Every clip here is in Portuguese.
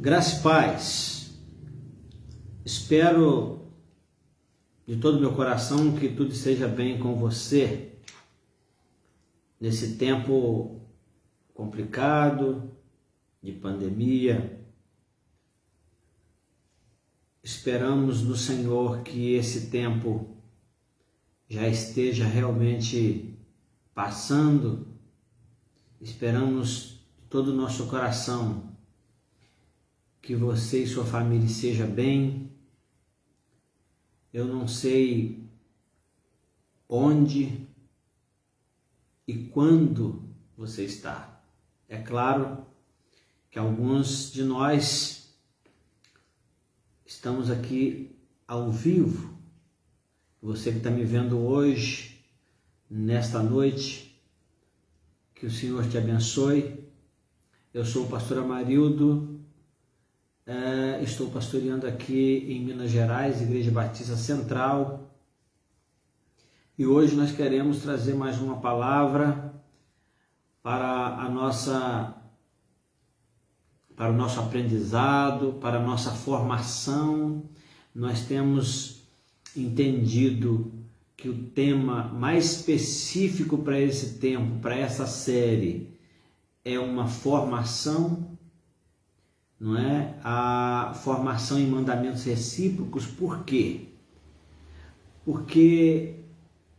Graça e paz. Espero de todo o meu coração que tudo esteja bem com você nesse tempo complicado de pandemia. Esperamos no Senhor que esse tempo já esteja realmente passando. Esperamos de todo o nosso coração que você e sua família estejam bem. Eu não sei onde e quando você está. É claro que alguns de nós estamos aqui ao vivo. Você que está me vendo hoje, nesta noite, que o Senhor te abençoe. Eu sou o pastor Amarildo. Estou pastoreando aqui em Minas Gerais, Igreja Batista Central, e hoje nós queremos trazer mais uma palavra para o nosso aprendizado, para a nossa formação. Nós temos entendido que o tema mais específico para esse tempo, para essa série, é uma formação. Não é? A formação em mandamentos recíprocos. Por quê? Porque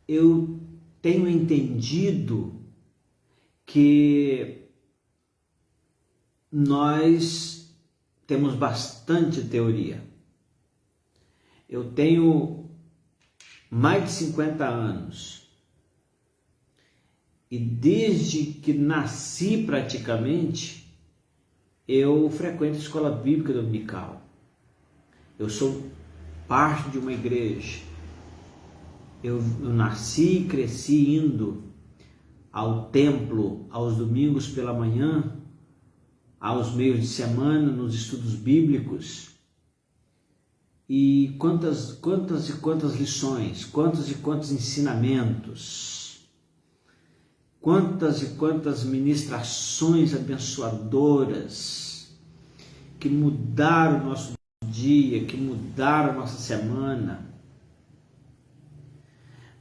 eu tenho entendido que nós temos bastante teoria. Eu tenho mais de 50 anos e desde que nasci praticamente eu frequento a escola bíblica dominical. Eu sou parte de uma igreja. Eu nasci e cresci indo ao templo aos domingos pela manhã, aos meios de semana, nos estudos bíblicos. E quantas lições, quantos ensinamentos, quantas e quantas ministrações abençoadoras que mudaram o nosso dia, que mudaram a nossa semana.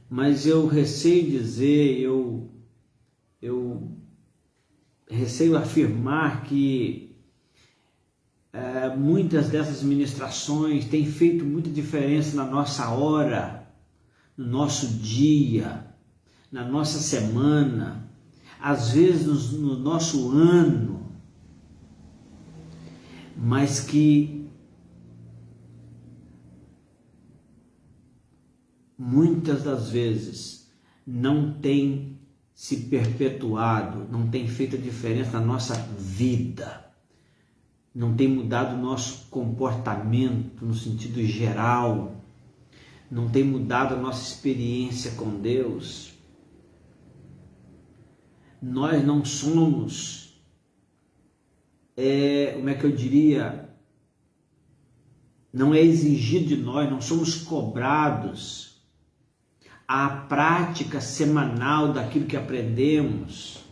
Mas eu receio dizer, eu receio afirmar que muitas dessas ministrações têm feito muita diferença na nossa hora, no nosso dia, na nossa semana, às vezes no nosso ano, mas que muitas das vezes não tem se perpetuado, não tem feito a diferença na nossa vida, não tem mudado o nosso comportamento no sentido geral, não tem mudado a nossa experiência com Deus. Nós não somos, como é que eu diria, não é exigido de nós, não somos cobrados a prática semanal daquilo que aprendemos.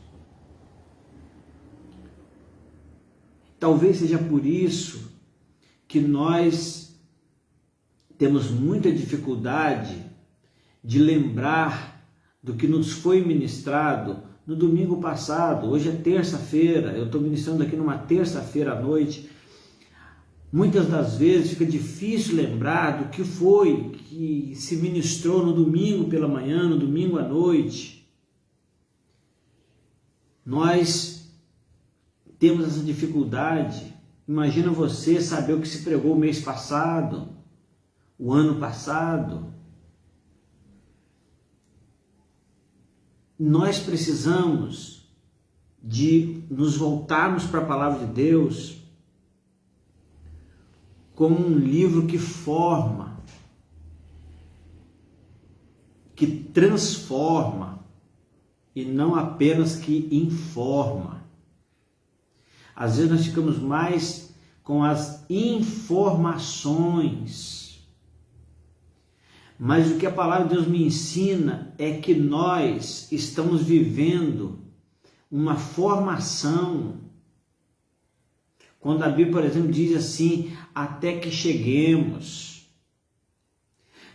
Talvez seja por isso que nós temos muita dificuldade de lembrar do que nos foi ministrado no domingo passado. Hoje é terça-feira, eu estou ministrando aqui numa terça-feira à noite. Muitas das vezes fica difícil lembrar do que foi que se ministrou no domingo pela manhã, no domingo à noite. Nós temos essa dificuldade. Imagina você saber o que se pregou o mês passado, o ano passado. Nós precisamos de nos voltarmos para a palavra de Deus como um livro que forma, que transforma e não apenas que informa. Às vezes nós ficamos mais com as informações, mas o que a palavra de Deus me ensina é que nós estamos vivendo uma formação Quando a Bíblia, por exemplo, diz assim, até que cheguemos.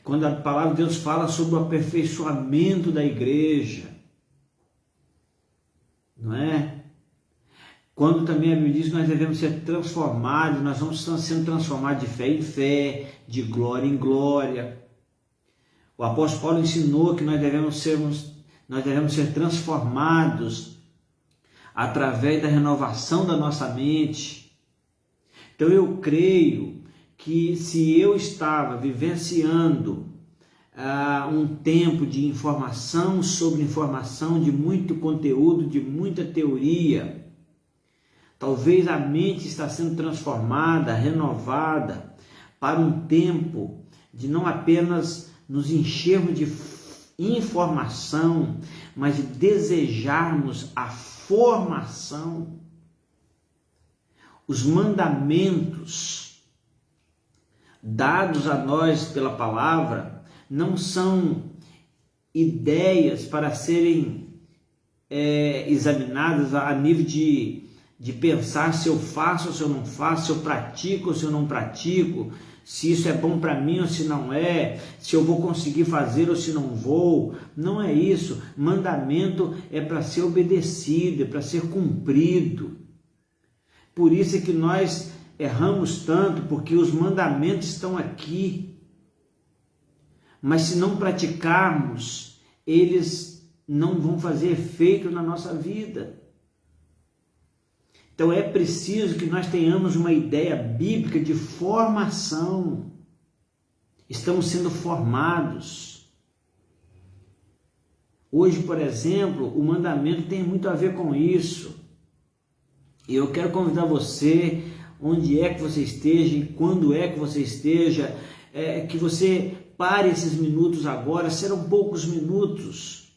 Quando a palavra de Deus fala sobre o aperfeiçoamento da igreja, não é? Quando também a Bíblia diz que nós devemos ser transformados, nós vamos sendo transformados de fé em fé, de glória em glória. O apóstolo Paulo ensinou que nós devemos ser transformados através da renovação da nossa mente. Então eu creio que se eu estava vivenciando um tempo de informação sobre informação, de muito conteúdo, de muita teoria, talvez a mente está sendo transformada, renovada, para um tempo de não apenas nos enchermos de informação, mas de desejarmos a formação. Os mandamentos dados a nós pela palavra não são ideias para serem examinadas a nível de pensar se eu faço ou se eu não faço, se eu pratico ou se eu não pratico, se isso é bom para mim ou se não é, se eu vou conseguir fazer ou se não vou. Não é isso. Mandamento é para ser obedecido, é para ser cumprido. Por isso é que nós erramos tanto, porque os mandamentos estão aqui. Mas se não praticarmos, eles não vão fazer efeito na nossa vida. Então é preciso que nós tenhamos uma ideia bíblica de formação. Estamos sendo formados. Hoje, por exemplo, o mandamento tem muito a ver com isso. E eu quero convidar você, onde é que você esteja e quando é que você esteja, que você pare esses minutos agora, serão poucos minutos,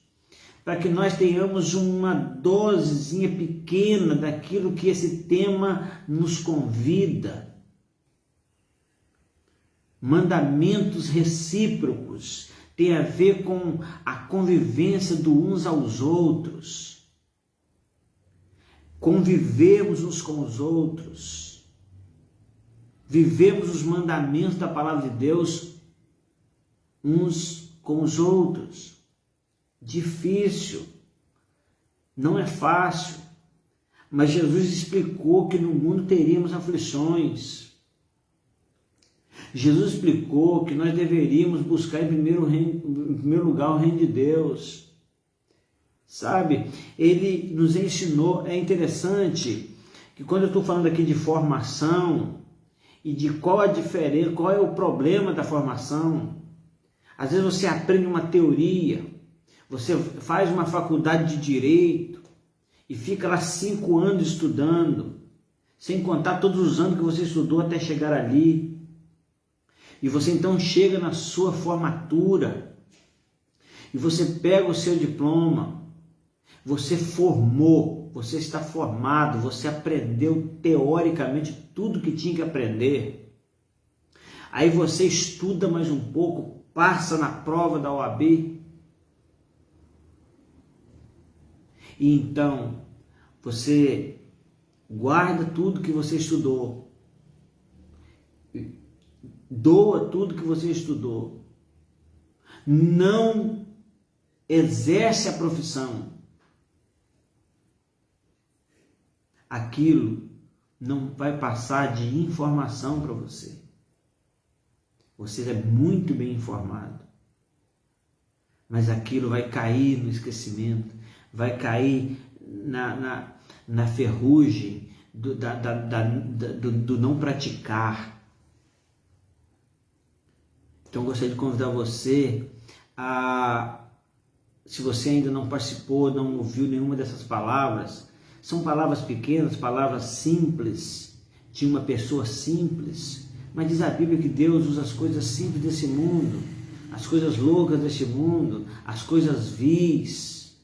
para que nós tenhamos uma dosezinha pequena daquilo que esse tema nos convida. Mandamentos recíprocos tem a ver com a convivência do uns aos outros. Convivemos uns com os outros. Vivemos os mandamentos da palavra de Deus uns com os outros. Difícil, não é fácil, mas Jesus explicou que no mundo teríamos aflições. Jesus explicou que nós deveríamos buscar em primeiro lugar o reino de Deus. Sabe, ele nos ensinou. É interessante que quando eu estou falando aqui de formação e de qual a diferença, qual é o problema da formação, às vezes você aprende uma teoria, você faz uma faculdade de Direito e fica lá 5 anos estudando, sem contar todos os anos que você estudou até chegar ali. E você então chega na sua formatura e você pega o seu diploma, você formou, você está formado, você aprendeu teoricamente tudo que tinha que aprender. Aí você estuda mais um pouco, passa na prova da OAB, e então você guarda tudo que você estudou, doa tudo que você estudou, não exerce a profissão, aquilo não vai passar de informação para você. Você é muito bem informado, mas aquilo vai cair no esquecimento, vai cair na ferrugem do não praticar. Então eu gostaria de convidar você se você ainda não participou, não ouviu nenhuma dessas palavras, são palavras pequenas, palavras simples, de uma pessoa simples, mas diz a Bíblia que Deus usa as coisas simples desse mundo, as coisas loucas deste mundo, as coisas vis.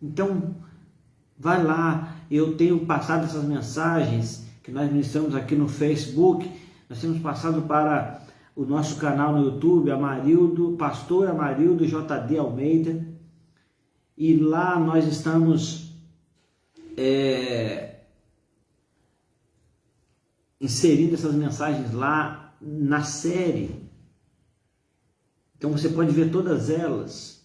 Então, vai lá. Eu tenho passado essas mensagens que nós ministramos aqui no Facebook, nós temos passado para o nosso canal no YouTube, Pastor Amarildo JD Almeida, e lá nós estamos inserindo essas mensagens lá na série. Então você pode ver todas elas,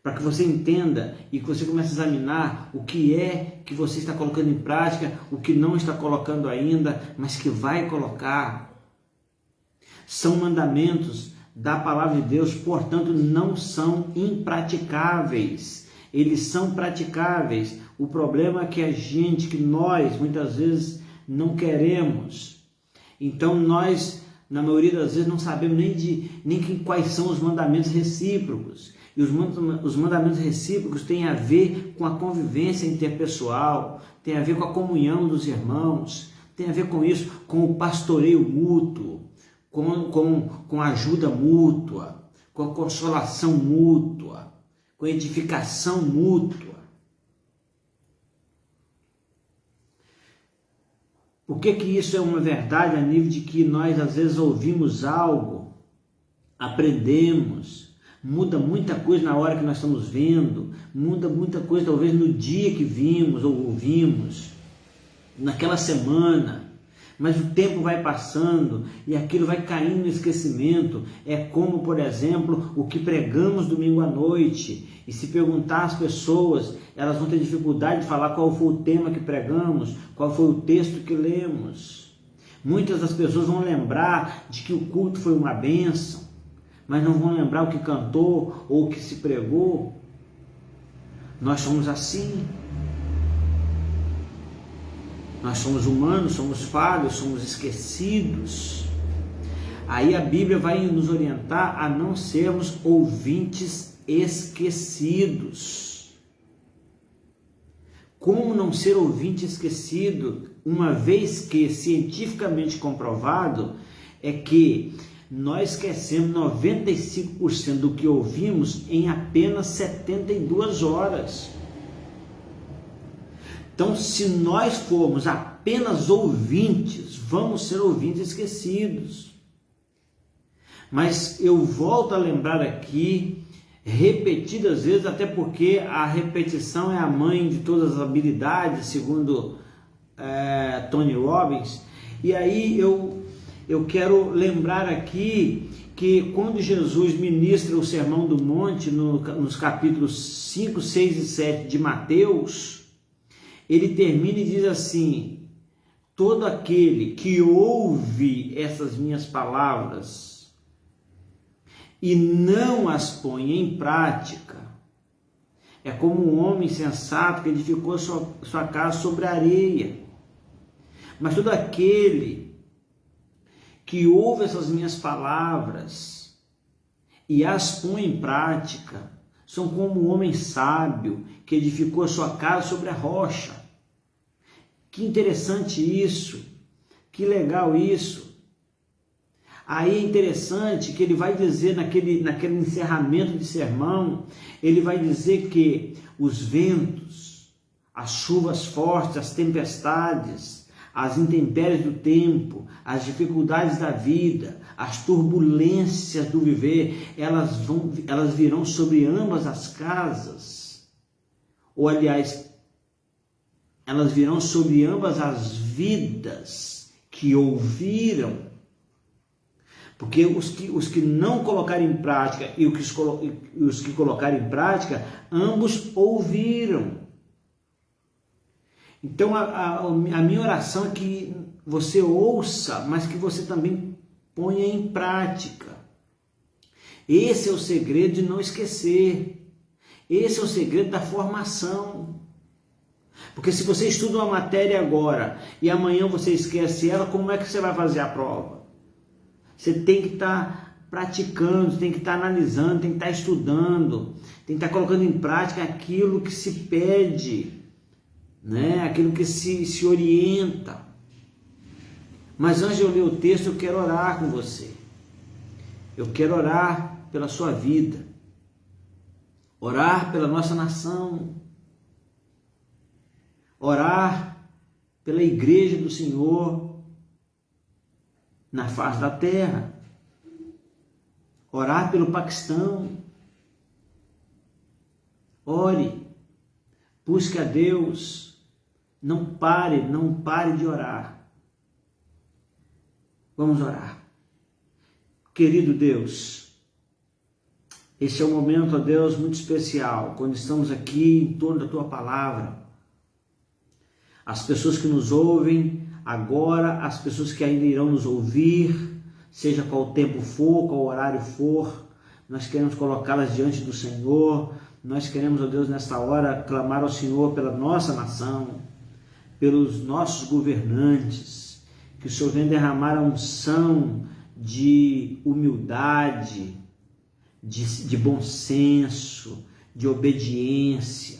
para que você entenda e que você comece a examinar o que é que você está colocando em prática, o que não está colocando ainda, mas que vai colocar. São mandamentos da palavra de Deus, portanto não são impraticáveis. Eles são praticáveis. O problema é que nós muitas vezes não queremos. Então nós, na maioria das vezes, não sabemos nem quais são os mandamentos recíprocos. E os mandamentos recíprocos têm a ver com a convivência interpessoal, tem a ver com a comunhão dos irmãos, tem a ver com isso, com o pastoreio mútuo, com a ajuda mútua, com a consolação mútua, com a edificação mútua. Por que isso é uma verdade a nível de que nós às vezes ouvimos algo, aprendemos, muda muita coisa na hora que nós estamos vendo, muda muita coisa talvez no dia que vimos ou ouvimos, naquela semana, mas o tempo vai passando e aquilo vai caindo no esquecimento. É como, por exemplo, o que pregamos domingo à noite, e se perguntar às pessoas, elas vão ter dificuldade de falar qual foi o tema que pregamos, qual foi o texto que lemos. Muitas das pessoas vão lembrar de que o culto foi uma bênção, mas não vão lembrar o que cantou ou o que se pregou. Nós somos assim. Nós somos humanos, somos falhos, somos esquecidos. Aí a Bíblia vai nos orientar a não sermos ouvintes esquecidos. Como não ser ouvinte esquecido, uma vez que cientificamente comprovado é que nós esquecemos 95% do que ouvimos em apenas 72 horas. Então, se nós formos apenas ouvintes, vamos ser ouvintes esquecidos. Mas eu volto a lembrar aqui, repetidas vezes, até porque a repetição é a mãe de todas as habilidades, segundo Tony Robbins. E aí eu quero lembrar aqui que quando Jesus ministra o Sermão do Monte, nos capítulos 5, 6 e 7 de Mateus, ele termina e diz assim: todo aquele que ouve essas minhas palavras e não as põe em prática, é como um homem sensato que edificou sua casa sobre a areia. Mas todo aquele que ouve essas minhas palavras e as põe em prática, são como um homem sábio que edificou a sua casa sobre a rocha. Que interessante isso, que legal isso. Aí é interessante que ele vai dizer naquele encerramento de sermão, ele vai dizer que os ventos, as chuvas fortes, as tempestades, as intempéries do tempo, as dificuldades da vida, as turbulências do viver, elas virão sobre ambas as casas, ou aliás, elas virão sobre ambas as vidas que ouviram, porque os que não colocarem em prática e os que colocarem em prática, ambos ouviram. Então a minha oração é que você ouça, mas que você também ponha em prática. Esse é o segredo de não esquecer. Esse é o segredo da formação. Porque se você estuda uma matéria agora e amanhã você esquece ela, como é que você vai fazer a prova? Você tem que estar praticando, tem que estar analisando, tem que estar estudando, tem que estar colocando em prática aquilo que se pede, né? Aquilo que se orienta. Mas antes de eu ler o texto, eu quero orar com você. Eu quero orar pela sua vida, orar pela nossa nação, orar pela igreja do Senhor na face da terra, orar pelo Paquistão. Ore, busque a Deus, Não pare de orar. Vamos orar. Querido Deus, esse é um momento, ó Deus, muito especial, quando estamos aqui em torno da Tua Palavra. As pessoas que nos ouvem agora, as pessoas que ainda irão nos ouvir, seja qual tempo for, qual horário for, nós queremos colocá-las diante do Senhor. Nós queremos, ó Deus, nesta hora, clamar ao Senhor pela nossa nação, pelos nossos governantes, que o Senhor venha derramar a unção de humildade, de bom senso, de obediência,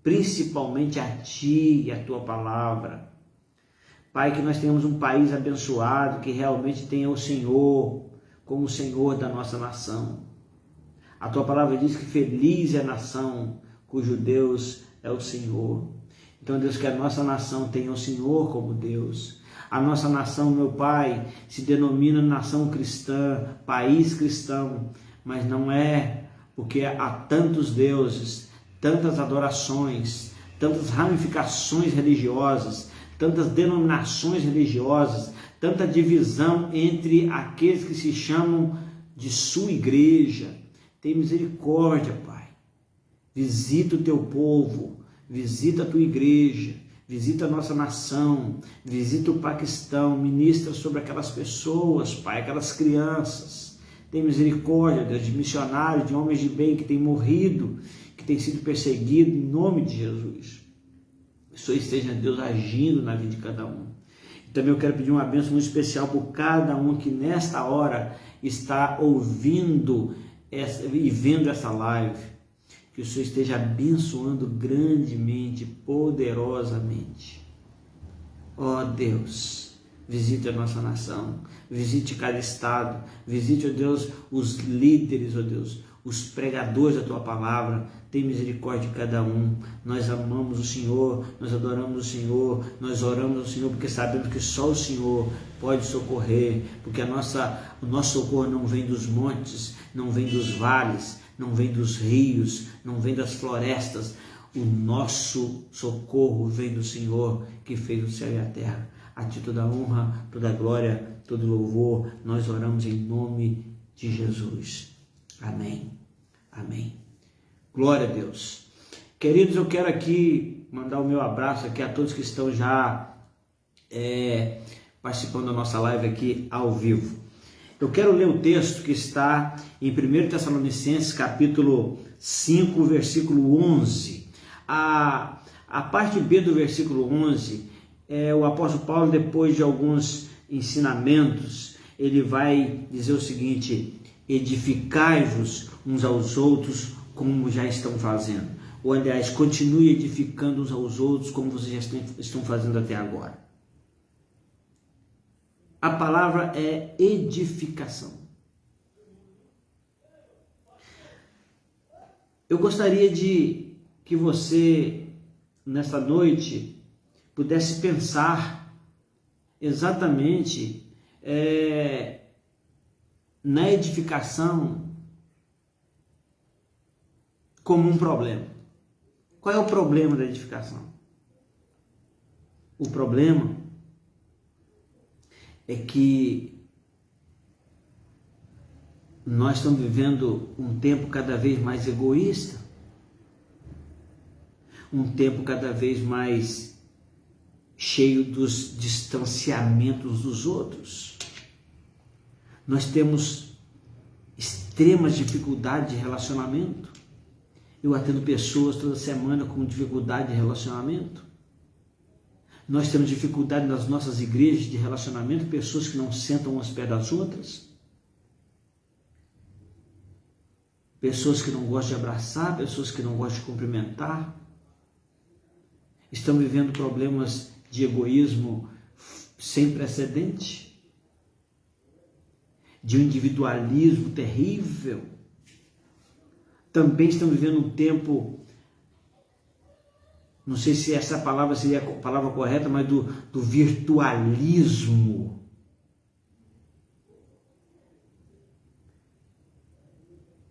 principalmente a Ti e a Tua Palavra. Pai, que nós tenhamos um país abençoado, que realmente tenha o Senhor como o Senhor da nossa nação. A Tua Palavra diz que feliz é a nação cujo Deus é o Senhor. Então, Deus, que a nossa nação tenha o Senhor como Deus. A nossa nação, meu Pai, se denomina nação cristã, país cristão, mas não é, porque há tantos deuses, tantas adorações, tantas ramificações religiosas, tantas denominações religiosas, tanta divisão entre aqueles que se chamam de sua igreja. Tem misericórdia, Pai. Visita o Teu povo, visita a Tua igreja, visita a nossa nação, visita o Paquistão, ministra sobre aquelas pessoas, Pai, aquelas crianças. Tem misericórdia, Deus, de missionários, de homens de bem que têm morrido, que têm sido perseguidos, em nome de Jesus. Que o Senhor esteja, Deus, agindo na vida de cada um. E também eu quero pedir uma bênção muito especial por cada um que nesta hora está ouvindo e vendo essa live. Que o Senhor esteja abençoando grandemente, poderosamente. Ó Deus, visite a nossa nação, visite cada estado, visite, ó Deus, os líderes, ó Deus, os pregadores da Tua Palavra. Tem misericórdia de cada um. Nós amamos o Senhor, nós adoramos o Senhor, nós oramos ao Senhor, porque sabemos que só o Senhor pode socorrer, porque o nosso socorro não vem dos montes, não vem dos vales, não vem dos rios, não vem das florestas. O nosso socorro vem do Senhor, que fez o céu e a terra. A Ti toda a honra, toda a glória, todo louvor. Nós oramos em nome de Jesus. Amém. Amém. Glória a Deus. Queridos, eu quero aqui mandar o meu abraço aqui a todos que estão já participando da nossa live aqui ao vivo. Eu quero ler o texto que está em 1 Tessalonicenses, capítulo 5, versículo 11. A parte B do versículo 11, o apóstolo Paulo, depois de alguns ensinamentos, ele vai dizer o seguinte: edificai-vos uns aos outros como já estão fazendo. Ou, aliás, continue edificando uns aos outros como vocês já estão fazendo até agora. A palavra é edificação. Eu gostaria de que você, nesta noite, pudesse pensar exatamente na edificação como um problema. Qual é o problema da edificação? O problema é que nós estamos vivendo um tempo cada vez mais egoísta, um tempo cada vez mais cheio dos distanciamentos dos outros. Nós temos extremas dificuldades de relacionamento. Eu atendo pessoas toda semana com dificuldade de relacionamento. Nós temos dificuldade nas nossas igrejas de relacionamento, pessoas que não sentam umas perto das outras, pessoas que não gostam de abraçar, pessoas que não gostam de cumprimentar. Estamos vivendo problemas de egoísmo sem precedente, de um individualismo terrível. Também estamos vivendo um tempo, não sei se essa palavra seria a palavra correta, mas do virtualismo.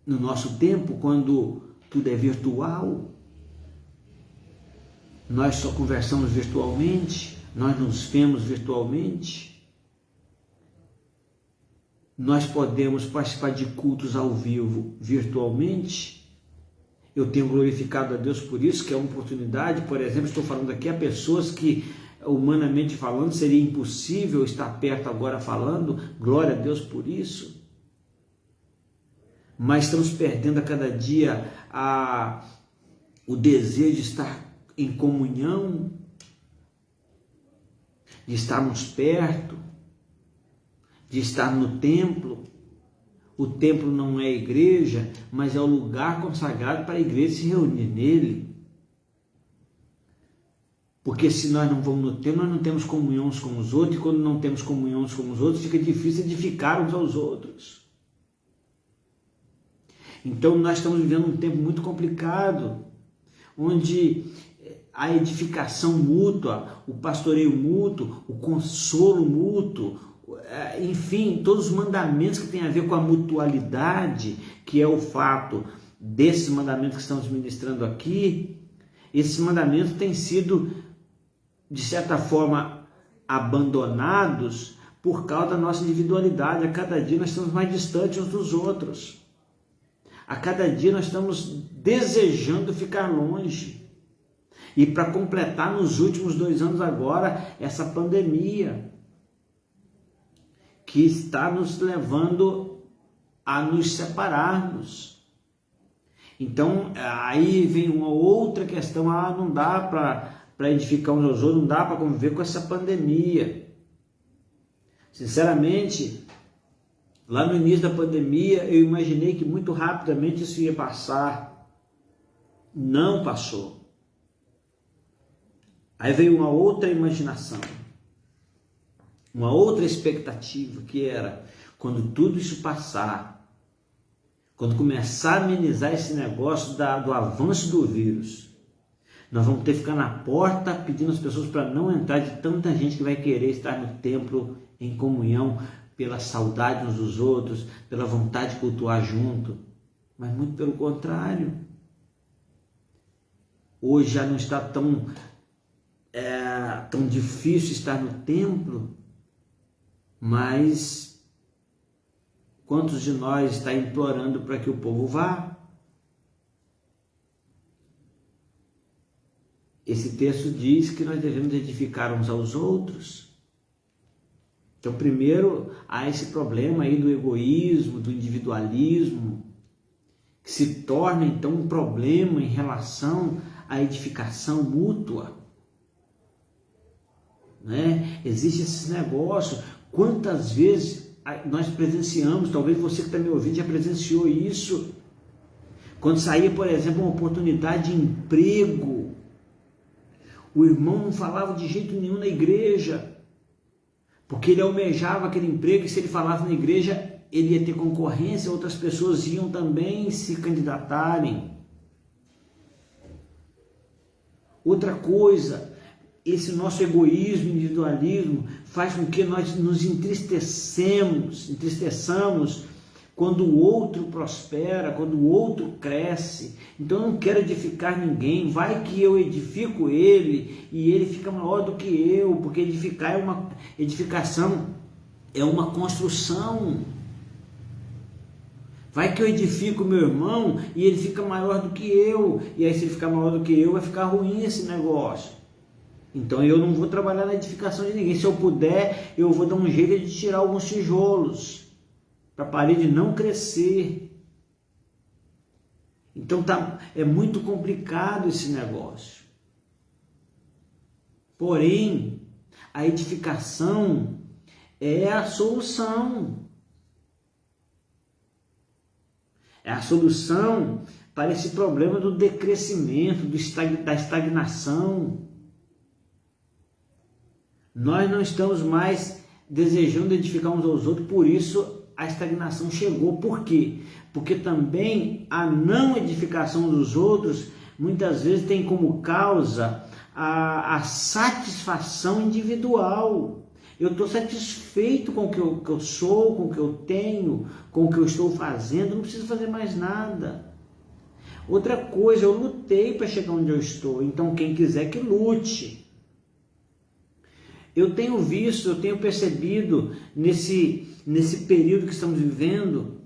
No nosso tempo, quando tudo é virtual, Nós só conversamos virtualmente, nós nos vemos virtualmente. Nós podemos participar de cultos ao vivo virtualmente. Eu tenho glorificado a Deus por isso, que é uma oportunidade. Por exemplo, estou falando aqui a pessoas que, humanamente falando, seria impossível estar perto agora falando. Glória a Deus por isso. Mas estamos perdendo a cada dia o desejo de estar em comunhão, de estarmos perto, de estar no templo. O templo não é a igreja, mas é o lugar consagrado para a igreja se reunir nele. Porque se nós não vamos no templo, nós não temos comunhão uns com os outros, e quando não temos comunhão uns com os outros, fica difícil edificar uns aos outros. Então nós estamos vivendo um tempo muito complicado, onde a edificação mútua, o pastoreio mútuo, o consolo mútuo, enfim, todos os mandamentos que têm a ver com a mutualidade, que é o fato desses mandamentos que estamos ministrando aqui, esses mandamentos têm sido, de certa forma, abandonados por causa da nossa individualidade. A cada dia nós estamos mais distantes uns dos outros. A cada dia nós estamos desejando ficar longe. E para completar, nos últimos 2 anos agora, essa pandemia que está nos levando a nos separarmos. Então, aí vem uma outra questão, não dá para edificar uns aos outros, não dá para conviver com essa pandemia. Sinceramente, lá no início da pandemia, eu imaginei que muito rapidamente isso ia passar. Não passou. Aí veio uma outra imaginação, uma outra expectativa, que era, quando tudo isso passar, quando começar a amenizar esse negócio do avanço do vírus, nós vamos ter que ficar na porta pedindo às pessoas para não entrar, de tanta gente que vai querer estar no templo em comunhão, pela saudade uns dos outros, pela vontade de cultuar junto. Mas muito pelo contrário. Hoje já não está tão difícil estar no templo, mas quantos de nós está implorando para que o povo vá? Esse texto diz que nós devemos edificar uns aos outros. Então, primeiro, há esse problema aí do egoísmo, do individualismo, que se torna então um problema em relação à edificação mútua. Né? Existe esse negócio. Quantas vezes nós presenciamos, talvez você que está me ouvindo já presenciou isso, quando saía, por exemplo, uma oportunidade de emprego, o irmão não falava de jeito nenhum na igreja, porque ele almejava aquele emprego, e se ele falasse na igreja, ele ia ter concorrência, outras pessoas iam também se candidatarem. Outra coisa, esse nosso egoísmo, individualismo, faz com que nós nos entristeçamos quando o outro prospera, quando o outro cresce. Então eu não quero edificar ninguém, vai que eu edifico ele e ele fica maior do que eu, porque edificação é uma construção. Vai que eu edifico meu irmão e ele fica maior do que eu, e aí se ele ficar maior do que eu, vai ficar ruim esse negócio. Então eu não vou trabalhar na edificação de ninguém. Se eu puder, eu vou dar um jeito de tirar alguns tijolos para a parede não crescer. Então é muito complicado esse negócio. Porém, a edificação é a solução. É a solução para esse problema do decrescimento, da estagnação. Nós não estamos mais desejando edificar uns aos outros, por isso a estagnação chegou. Por quê? Porque também a não edificação dos outros muitas vezes tem como causa a satisfação individual. Eu estou satisfeito com o que eu sou, com o que eu tenho, com o que eu estou fazendo, não preciso fazer mais nada. Outra coisa, eu lutei para chegar onde eu estou, então quem quiser que lute. Eu tenho visto, eu tenho percebido nesse período que estamos vivendo,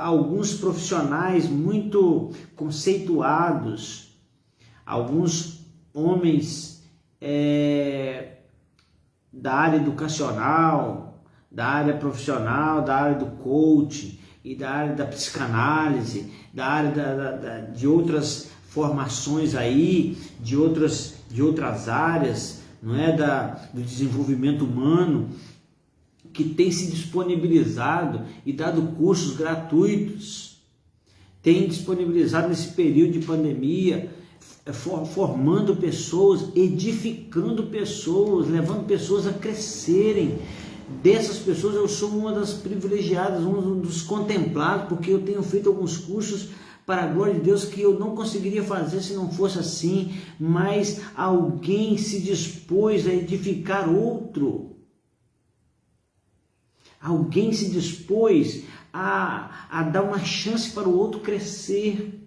alguns profissionais muito conceituados, alguns homens da área educacional, da área profissional, da área do coaching e da área da psicanálise, da área de outras formações aí, de outras áreas, não é, do desenvolvimento humano, que tem se disponibilizado e dado cursos gratuitos, tem disponibilizado nesse período de pandemia, formando pessoas, edificando pessoas, levando pessoas a crescerem. Dessas pessoas eu sou uma das privilegiadas, um dos contemplados, porque eu tenho feito alguns cursos para a glória de Deus que eu não conseguiria fazer se não fosse assim, mas alguém se dispôs a edificar outro. Alguém se dispôs a dar uma chance para o outro crescer.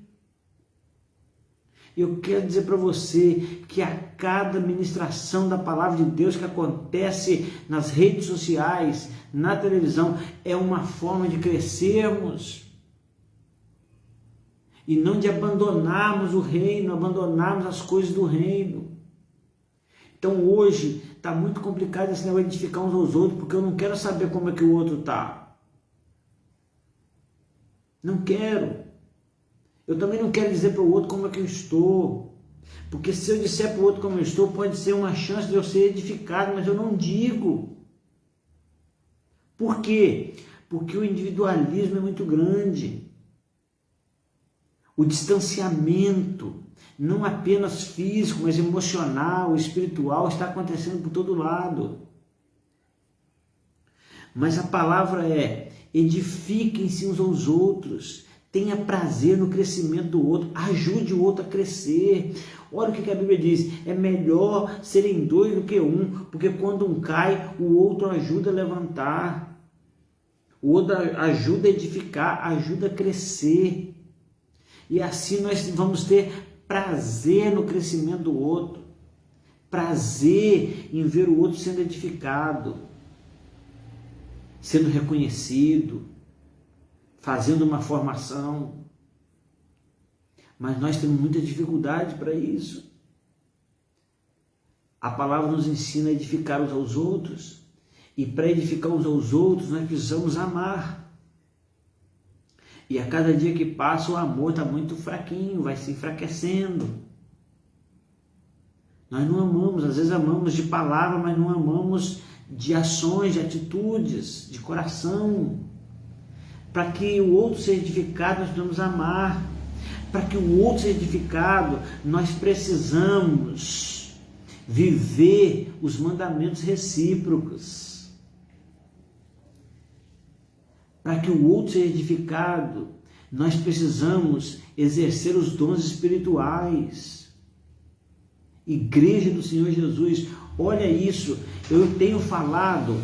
Eu quero dizer para você que a cada ministração da palavra de Deus que acontece nas redes sociais, na televisão, é uma forma de crescermos e não de abandonarmos o reino, abandonarmos as coisas do reino. Então hoje está muito complicado esse negócio de edificar uns aos outros, porque eu não quero saber como é que o outro está. Não quero. Eu também não quero dizer para o outro como é que eu estou, porque se eu disser para o outro como eu estou, pode ser uma chance de eu ser edificado, mas eu não digo. Por quê? Porque o individualismo é muito grande. O distanciamento, não apenas físico, mas emocional, espiritual, está acontecendo por todo lado. Mas a palavra é: edifiquem-se uns aos outros, tenha prazer no crescimento do outro, ajude o outro a crescer. Olha o que a Bíblia diz: é melhor serem dois do que um, porque quando um cai, o outro ajuda a levantar, o outro ajuda a edificar, ajuda a crescer. E assim nós vamos ter prazer no crescimento do outro, prazer em ver o outro sendo edificado, sendo reconhecido, fazendo uma formação. Mas nós temos muita dificuldade para isso. A palavra nos ensina a edificar uns aos outros, e para edificar uns aos outros nós precisamos amar. E a cada dia que passa o amor está muito fraquinho, vai se enfraquecendo. Nós não amamos, às vezes amamos de palavra, mas não amamos de ações, de atitudes, de coração. Para que o outro seja edificado, nós precisamos amar. Para que o outro seja edificado, nós precisamos viver os mandamentos recíprocos. Para que o outro seja edificado, nós precisamos exercer os dons espirituais. Igreja do Senhor Jesus, olha isso, eu tenho falado,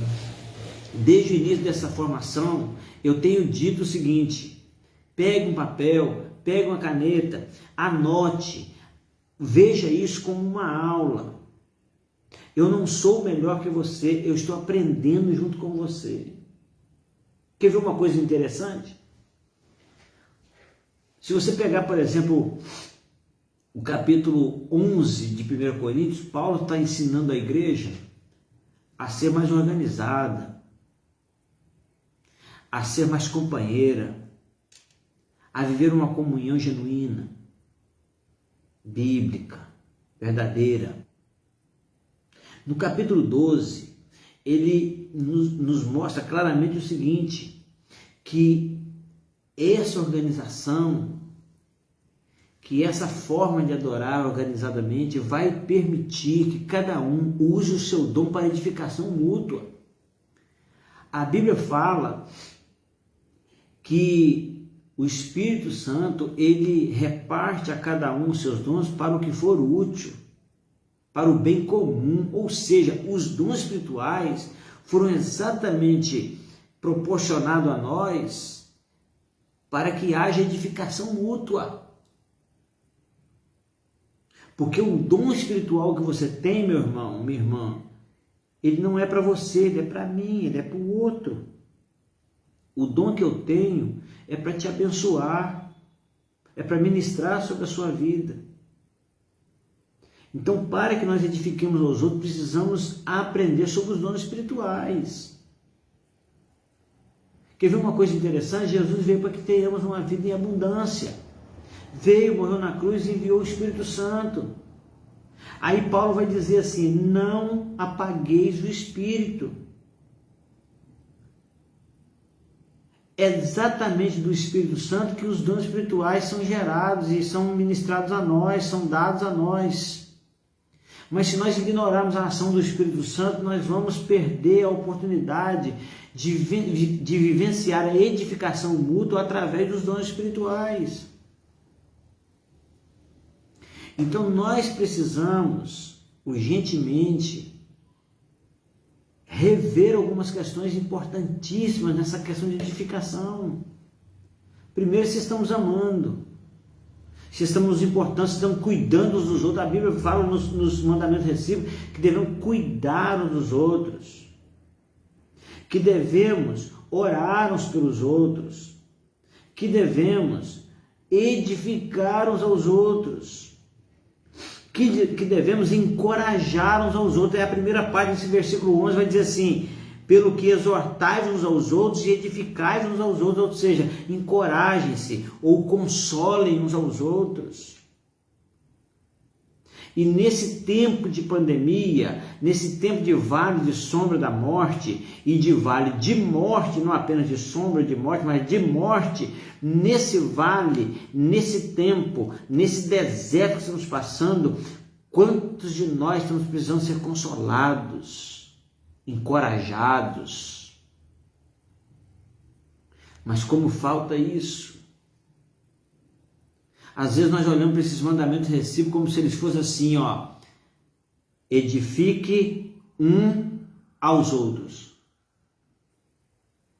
desde o início dessa formação, eu tenho dito o seguinte: pegue um papel, pegue uma caneta, anote, veja isso como uma aula. Eu não sou melhor que você, eu estou aprendendo junto com você. Quer ver uma coisa interessante? Se você pegar, por exemplo, o capítulo 11 de 1 Coríntios, Paulo está ensinando a igreja a ser mais organizada, a ser mais companheira, a viver uma comunhão genuína, bíblica, verdadeira. No capítulo 12, ele nos mostra claramente o seguinte, que essa organização, que essa forma de adorar organizadamente vai permitir que cada um use o seu dom para edificação mútua. A Bíblia fala que o Espírito Santo, ele reparte a cada um os seus dons para o que for útil, para o bem comum, ou seja, os dons espirituais foram exatamente proporcionados a nós para que haja edificação mútua. Porque o dom espiritual que você tem, meu irmão, minha irmã, ele não é para você, ele é para mim, ele é para o outro. O dom que eu tenho é para te abençoar, é para ministrar sobre a sua vida. Então, para que nós edifiquemos aos outros, precisamos aprender sobre os dons espirituais. Quer ver uma coisa interessante? Jesus veio para que tenhamos uma vida em abundância. Veio, morreu na cruz e enviou o Espírito Santo. Aí Paulo vai dizer assim: não apagueis o Espírito. É exatamente do Espírito Santo que os dons espirituais são gerados e são ministrados a nós, são dados a nós. Mas se nós ignorarmos a ação do Espírito Santo, nós vamos perder a oportunidade de vivenciar a edificação mútua através dos dons espirituais. Então nós precisamos urgentemente rever algumas questões importantíssimas nessa questão de edificação. Primeiro, se estamos amando, se estamos nos importando, se estamos cuidando uns dos outros. A Bíblia fala nos mandamentos recíprocos que devemos cuidar uns dos outros, que devemos orar uns pelos outros, que devemos edificar uns aos outros, que devemos encorajar uns aos outros. É a primeira parte desse versículo 11, vai dizer assim: pelo que exortais uns aos outros e edificais uns aos outros, ou seja, encorajem-se ou consolem uns aos outros. E nesse tempo de pandemia, nesse tempo de vale de sombra da morte e de vale de morte, não apenas de sombra de morte, mas de morte, nesse vale, nesse tempo, nesse deserto que estamos passando, quantos de nós estamos precisando ser consolados, encorajados? Mas como falta isso? Às vezes nós olhamos para esses mandamentos recíprocos como se eles fossem assim, ó: edifique um aos outros.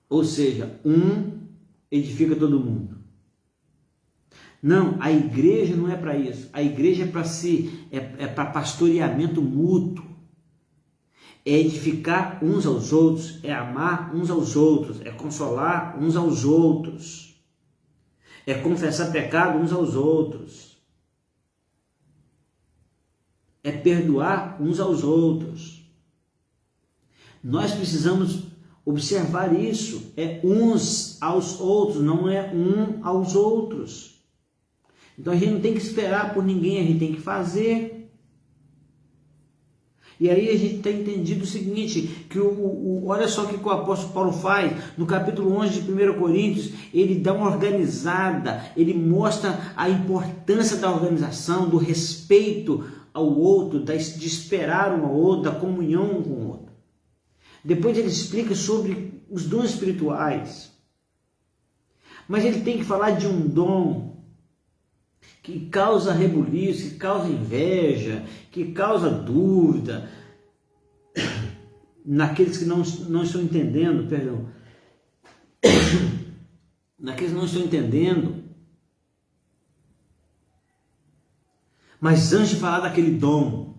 Ou seja, um edifica todo mundo. Não, a igreja não é para isso. A igreja é para pastoreamento mútuo. É edificar uns aos outros, é amar uns aos outros, é consolar uns aos outros, é confessar pecado uns aos outros, é perdoar uns aos outros. Nós precisamos observar isso, é uns aos outros, não é um aos outros. Então a gente não tem que esperar por ninguém, a gente tem que fazer. E aí a gente tem entendido o seguinte, que olha só o que o apóstolo Paulo faz, no capítulo 11 de 1 Coríntios, ele dá uma organizada, ele mostra a importância da organização, do respeito ao outro, de esperar um ao outro, da comunhão um com o outro. Depois ele explica sobre os dons espirituais, mas ele tem que falar de um dom que causa rebuliço, que causa inveja, que causa dúvida naqueles que não estão entendendo, perdão, naqueles que não estão entendendo. Mas antes de falar daquele dom,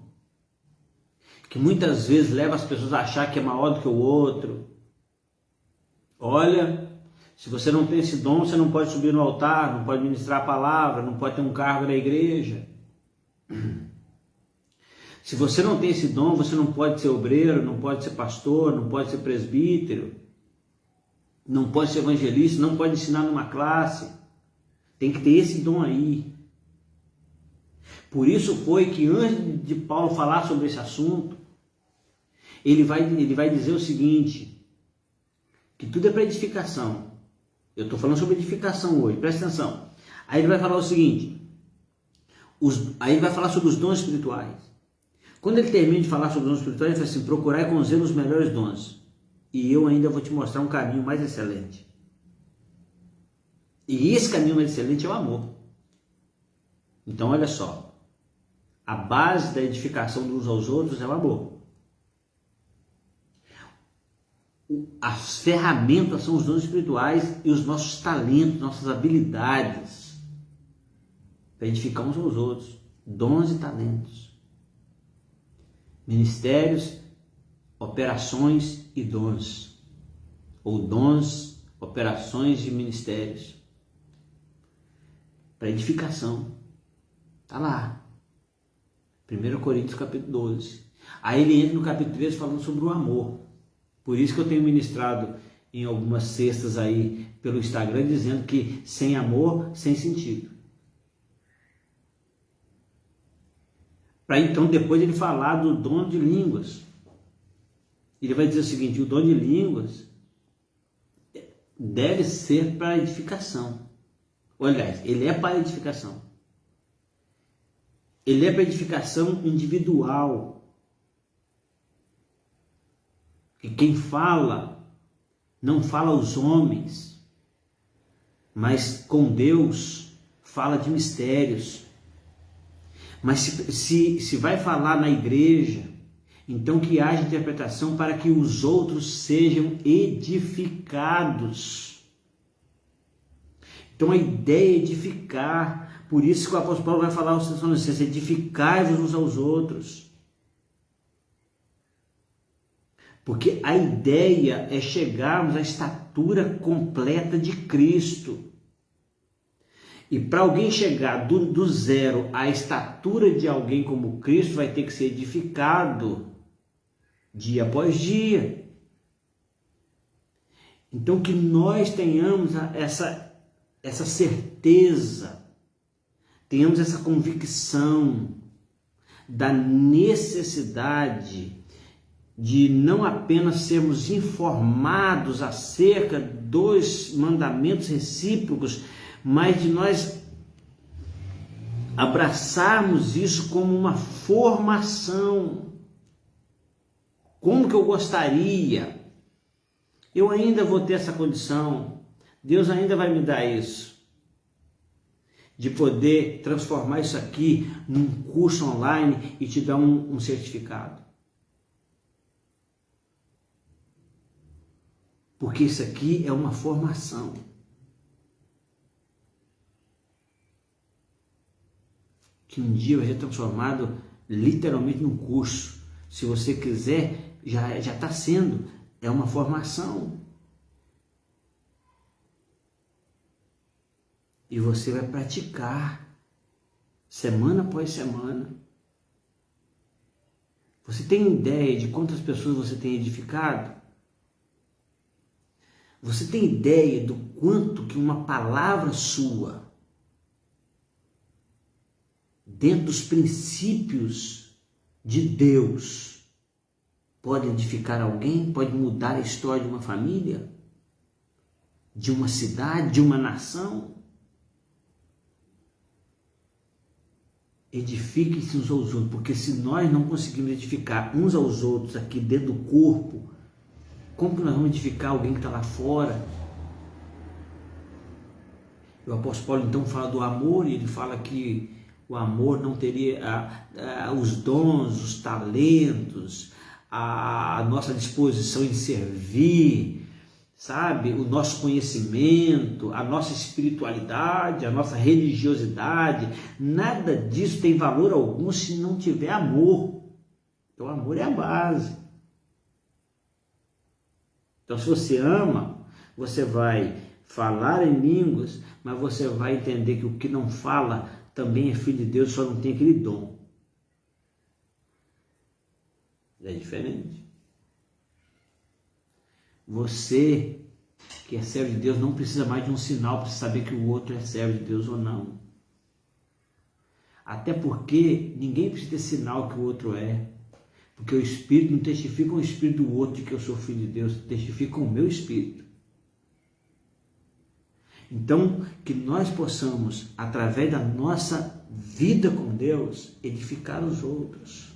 que muitas vezes leva as pessoas a achar que é maior do que o outro, olha, se você não tem esse dom, você não pode subir no altar, não pode ministrar a palavra, não pode ter um cargo na igreja. Se você não tem esse dom, você não pode ser obreiro, não pode ser pastor, não pode ser presbítero, não pode ser evangelista, não pode ensinar numa classe. Tem que ter esse dom aí. Por isso foi que antes de Paulo falar sobre esse assunto, ele vai dizer o seguinte, que tudo é para edificação. Eu estou falando sobre edificação hoje, presta atenção. Aí ele vai falar o seguinte, aí ele vai falar sobre os dons espirituais. Quando ele termina de falar sobre os dons espirituais, ele fala assim: procurai com zelo os melhores dons, e eu ainda vou te mostrar um caminho mais excelente. E esse caminho mais excelente é o amor. Então olha só, a base da edificação uns aos outros é o amor. As ferramentas são os dons espirituais e os nossos talentos, nossas habilidades para edificar uns aos outros. dons e talentos. Ministérios, operações e dons. Ou dons, operações e ministérios. Para edificação. Está lá. 1 Coríntios capítulo 12. Aí ele entra no capítulo 13 falando sobre o amor. Por isso que eu tenho ministrado em algumas cestas aí pelo Instagram, dizendo que sem amor, sem sentido. Para então depois ele falar do dom de línguas. Ele vai dizer o seguinte: o dom de línguas deve ser para edificação. Aliás, ele é para edificação. Ele é para edificação individual. E quem fala, não fala aos homens, mas com Deus fala de mistérios. Mas se vai falar na igreja, então que haja interpretação para que os outros sejam edificados. Então a ideia é edificar. Por isso que o apóstolo Paulo vai falar aos Tessalonicenses: edificai-vos uns aos outros. Porque a ideia é chegarmos à estatura completa de Cristo. E para alguém chegar do zero à estatura de alguém como Cristo, vai ter que ser edificado dia após dia. Então que nós tenhamos essa certeza, tenhamos essa convicção da necessidade de não apenas sermos informados acerca dos mandamentos recíprocos, mas de nós abraçarmos isso como uma formação. Como que eu gostaria? Eu ainda vou ter essa condição. Deus ainda vai me dar isso. De poder transformar isso aqui num curso online e te dar um certificado. Porque isso aqui é uma formação. Que um dia vai ser transformado literalmente num curso. Se você quiser, já está sendo. É uma formação. E você vai praticar semana após semana. Você tem ideia de quantas pessoas você tem edificado? Você tem ideia do quanto que uma palavra sua, dentro dos princípios de Deus, pode edificar alguém, pode mudar a história de uma família, de uma cidade, de uma nação? Edifiquem-se uns aos outros, porque se nós não conseguimos edificar uns aos outros aqui dentro do corpo, como que nós vamos edificar alguém que está lá fora? O apóstolo Paulo então fala do amor, e ele fala que o amor não teria os dons, os talentos, a nossa disposição em servir, sabe? O nosso conhecimento, a nossa espiritualidade, a nossa religiosidade, nada disso tem valor algum se não tiver amor. Então, o amor é a base. Então, se você ama, você vai falar em línguas, mas você vai entender que o que não fala também é filho de Deus, só não tem aquele dom. É diferente. Você, que é servo de Deus, não precisa mais de um sinal para saber que o outro é servo de Deus ou não. Até porque ninguém precisa ter sinal que o outro é. Porque o Espírito não testifica o Espírito do outro de que eu sou filho de Deus, testifica o meu Espírito. Então, que nós possamos, através da nossa vida com Deus, edificar os outros.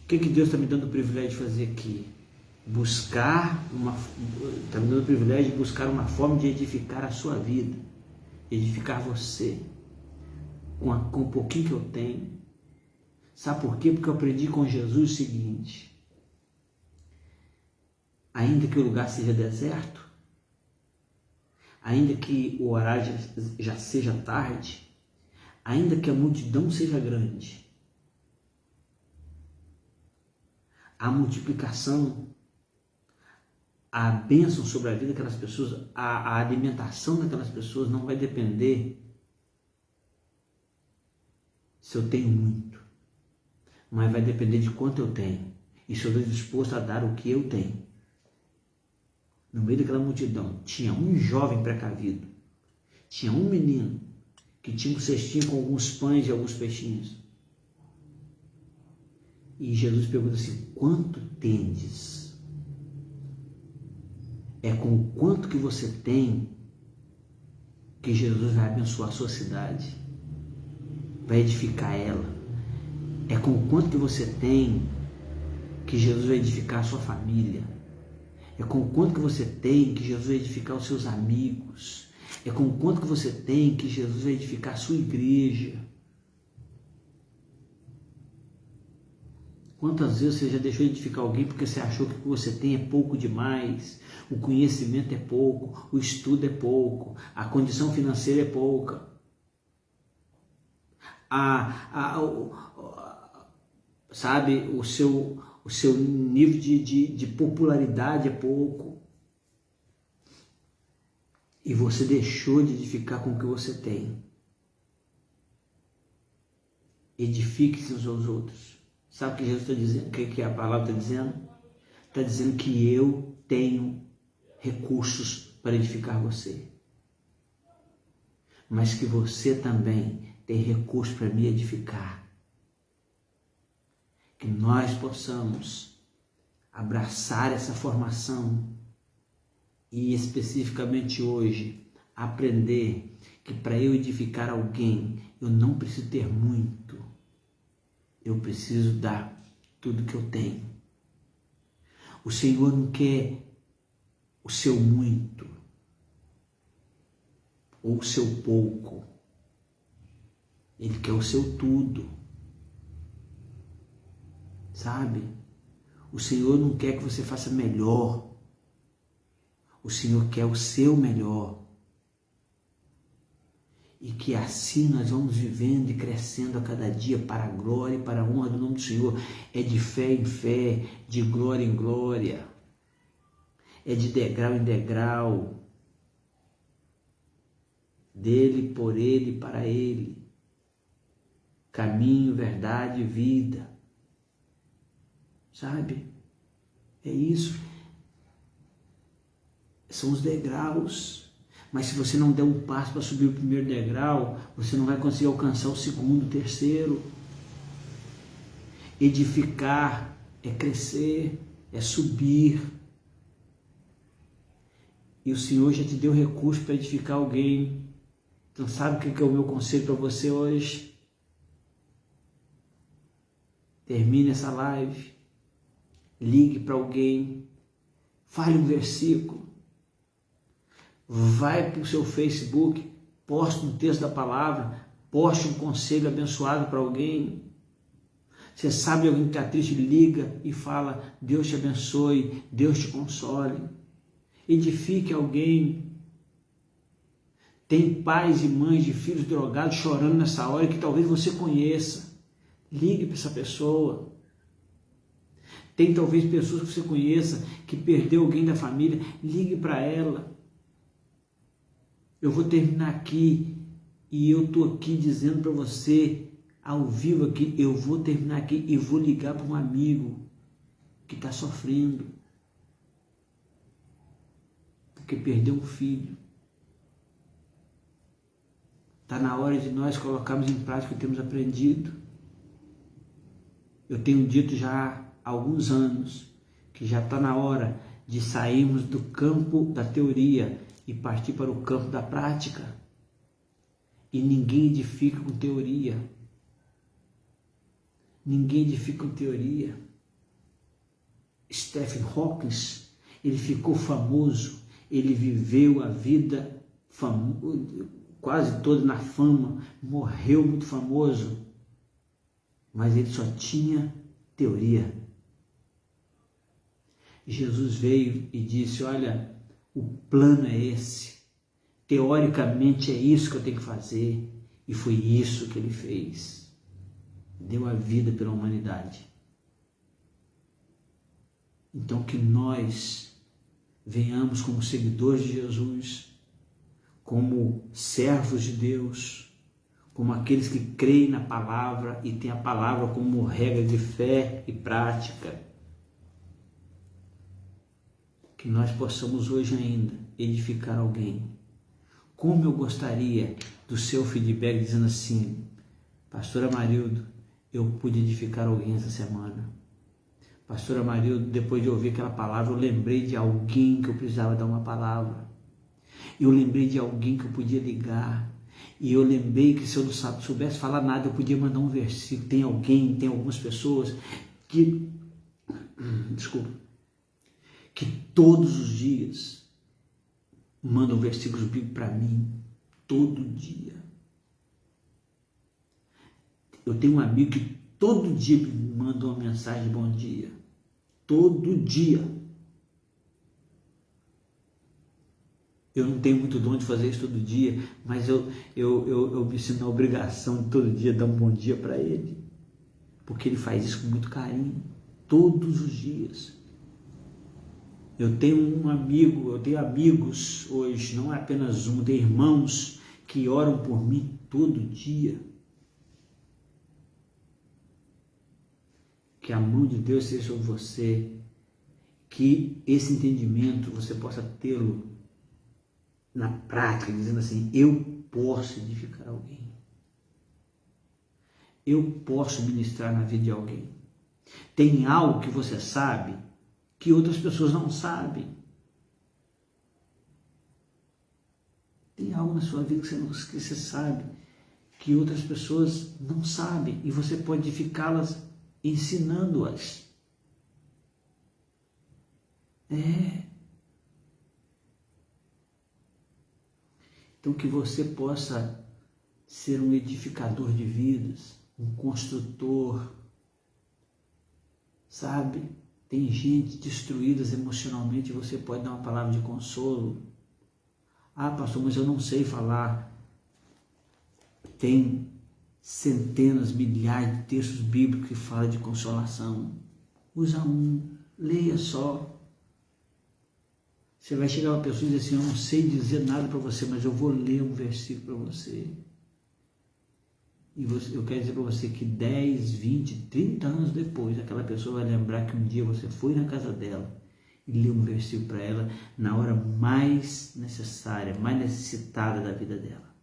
O que Deus está me dando o privilégio de fazer aqui? Está me dando o privilégio de buscar uma forma de edificar a sua vida, edificar você, com o pouquinho que eu tenho. Sabe por quê? Porque eu aprendi com Jesus o seguinte: ainda que o lugar seja deserto, ainda que o horário já seja tarde, ainda que a multidão seja grande, a multiplicação, a bênção sobre a vida daquelas pessoas, a alimentação daquelas pessoas não vai depender se eu tenho muito, mas vai depender de quanto eu tenho e se eu estou disposto a dar o que eu tenho. No meio daquela multidão tinha um jovem precavido, tinha um menino que tinha um cestinho com alguns pães e alguns peixinhos. E Jesus pergunta assim: quanto tendes? É com o quanto que você tem que Jesus vai abençoar a sua cidade, vai edificar ela. É com o quanto que você tem que Jesus vai edificar a sua família. É com o quanto que você tem que Jesus vai edificar os seus amigos. É com o quanto que você tem que Jesus vai edificar a sua igreja. Quantas vezes você já deixou de edificar alguém porque você achou que o que você tem é pouco demais, o conhecimento é pouco, o estudo é pouco, a condição financeira é pouca, sabe, o seu nível de popularidade é pouco, e você deixou de edificar com o que você tem. Edifique-se uns aos outros. Sabe o que Jesus está dizendo? O que a palavra está dizendo? Está dizendo que eu tenho recursos para edificar você, mas que você também tem recursos para me edificar. Que nós possamos abraçar essa formação e especificamente hoje aprender que para eu edificar alguém eu não preciso ter muito, eu preciso dar tudo que eu tenho. O Senhor não quer o seu muito ou o seu pouco, Ele quer o seu tudo, sabe? O Senhor não quer que você faça melhor, o Senhor quer o seu melhor. E que assim nós vamos vivendo e crescendo a cada dia para a glória e para a honra do nome do Senhor. É de fé em fé, de glória em glória, é de degrau em degrau, dele, por ele, para ele. Caminho, verdade e vida, sabe? É isso. São os degraus. Mas se você não der um passo para subir o primeiro degrau, você não vai conseguir alcançar o segundo, o terceiro. Edificar é crescer, é subir. E o Senhor já te deu recurso para edificar alguém. Então sabe o que é o meu conselho para você hoje? Termine essa live, ligue para alguém, fale um versículo. Vai para o seu Facebook, poste um texto da palavra, poste um conselho abençoado para alguém. Você sabe alguém que está triste, liga e fala: Deus te abençoe, Deus te console. Edifique alguém. Tem pais e mães de filhos drogados chorando nessa hora que talvez você conheça. Ligue para essa pessoa. Tem talvez pessoas que você conheça que perdeu alguém da família. Ligue para ela. Eu vou terminar aqui e eu estou aqui dizendo para você, ao vivo aqui, eu vou terminar aqui e vou ligar para um amigo que está sofrendo porque perdeu um filho. Está na hora de nós colocarmos em prática o que temos aprendido. Eu tenho dito já há alguns anos que já está na hora de sairmos do campo da teoria e partir para o campo da prática. E ninguém edifica com teoria. Ninguém edifica com teoria. Stephen Hawking, ele ficou famoso, ele viveu a vida quase toda na fama, morreu muito famoso, mas ele só tinha teoria. Jesus veio e disse: olha, o plano é esse, teoricamente é isso que eu tenho que fazer, E foi isso que ele fez. Deu a vida pela humanidade. Então que nós venhamos como seguidores de Jesus, como servos de Deus, como aqueles que creem na palavra e têm a palavra como regra de fé e prática. Que nós possamos hoje ainda edificar alguém. Como eu gostaria do seu feedback dizendo assim: Pastora Marildo, eu pude edificar alguém essa semana. Pastora Marildo, depois de ouvir aquela palavra, eu lembrei de alguém que eu precisava dar uma palavra. Eu lembrei de alguém que eu podia ligar. E eu lembrei que se eu não soubesse falar nada, eu podia mandar um versículo. Tem algumas pessoas que, que todos os dias mandam versículos bíblicos para mim. Todo dia. Eu tenho um amigo que todo dia me manda uma mensagem de bom dia. Todo dia. Eu não tenho muito dom de fazer isso todo dia, mas eu me sinto na obrigação de todo dia dar um bom dia para ele. Porque ele faz isso com muito carinho. Todos os dias. Eu tenho amigos hoje, não é apenas um, tenho irmãos que oram por mim todo dia. Que a mão de Deus seja sobre você, que esse entendimento você possa tê-lo na prática, dizendo assim: eu posso edificar alguém, eu posso ministrar na vida de alguém. Tem algo que você sabe que outras pessoas não sabem. Tem algo na sua vida que você sabe que outras pessoas não sabem e você pode edificá-las ensinando-as. Então que você possa ser um edificador de vidas, um construtor, sabe? Tem gente destruída emocionalmente e você pode dar uma palavra de consolo. Ah, pastor, mas eu não sei falar. Tem centenas, milhares de textos bíblicos que falam de consolação. Usa um, leia só. Você vai chegar uma pessoa e dizer assim: eu não sei dizer nada para você, mas eu vou ler um versículo para você. E eu quero dizer para você que 10, 20, 30 anos depois, aquela pessoa vai lembrar que um dia você foi na casa dela e leu um versículo para ela na hora mais necessária, mais necessitada da vida dela.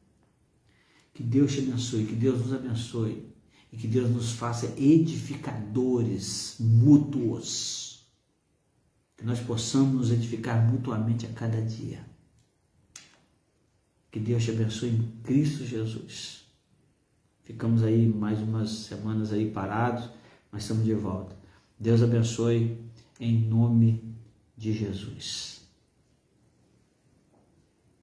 Que Deus te abençoe, que Deus nos abençoe e que Deus nos faça edificadores mútuos. Que nós possamos nos edificar mutuamente a cada dia. Que Deus te abençoe em Cristo Jesus. Ficamos aí mais umas semanas aí parados, mas estamos de volta. Deus abençoe em nome de Jesus.